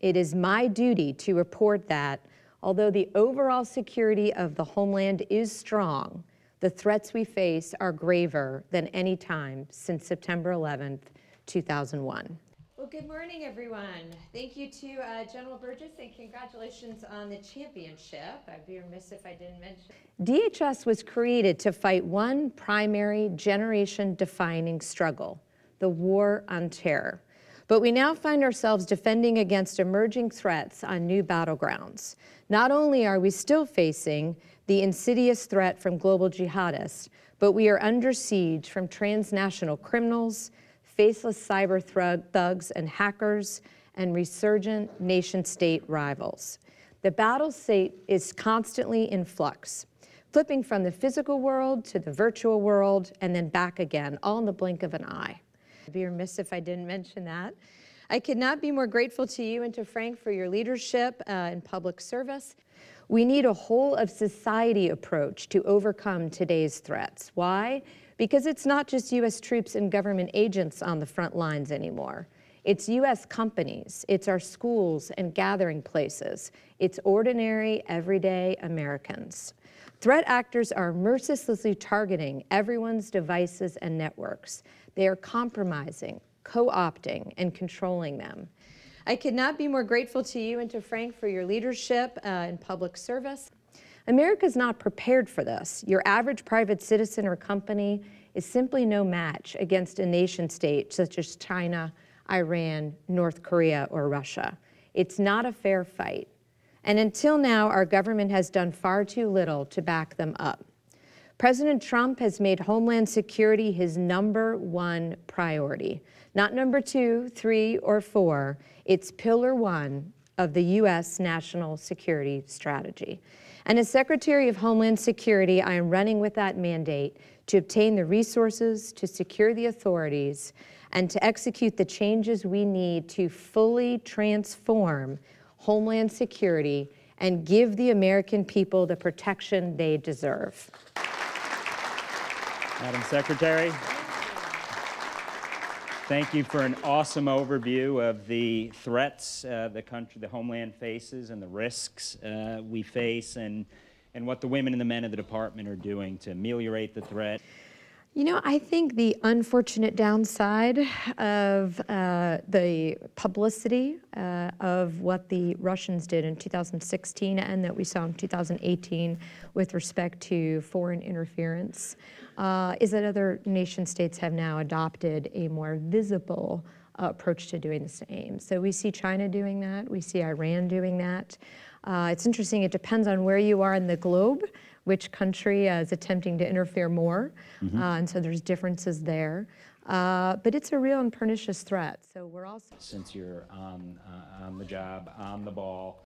It is my duty to report that, although the overall security of the homeland is strong, the threats we face are graver than any time since September 11th, 2001. Well, good morning, everyone. Thank you to General Burgess, and congratulations on the championship. I'd be remiss if I didn't mention. DHS was created to fight one primary generation-defining struggle, the war on terror. But we now find ourselves defending against emerging threats on new battlegrounds. Not only are we still facing the insidious threat from global jihadists, but we are under siege from transnational criminals, faceless cyber thugs and hackers, and resurgent nation-state rivals. The battle state is constantly in flux, flipping from the physical world to the virtual world and then back again, all in the blink of an eye. I'd be remiss if I didn't mention that. I could not be more grateful to you and to Frank for your leadership in public service. We need a whole-of-society approach to overcome today's threats. Why? Because it's not just U.S. troops and government agents on the front lines anymore. It's U.S. companies, it's our schools and gathering places, it's ordinary, everyday Americans. Threat actors are mercilessly targeting everyone's devices and networks. They are compromising, co-opting, and controlling them. I could not be more grateful to you and to Frank for your leadership in public service. America's not prepared for this. Your average private citizen or company is simply no match against a nation state such as China, Iran, North Korea, or Russia. It's not a fair fight. And until now, our government has done far too little to back them up. President Trump has made Homeland Security his #1 priority. Not number 2, 3, or 4. It's pillar 1 of the U.S. national security strategy. And as Secretary of Homeland Security, I am running with that mandate to obtain the resources, to secure the authorities, and to execute the changes we need to fully transform Homeland Security and give the American people the protection they deserve. Madam Secretary, thank you for an awesome overview of the threats the country, the homeland faces, and the risks we face, and what the women and the men of the department are doing to ameliorate the threat. You know, I think the unfortunate downside of the publicity of what the Russians did in 2016 and that we saw in 2018 with respect to foreign interference is that other nation states have now adopted a more visible approach to doing the same. So we see China doing that, we see Iran doing that. It's interesting, it depends on where you are in the globe, which country is attempting to interfere more, and so there's differences there. But it's a real and pernicious threat, so we're also— Since you're on the job, on the ball.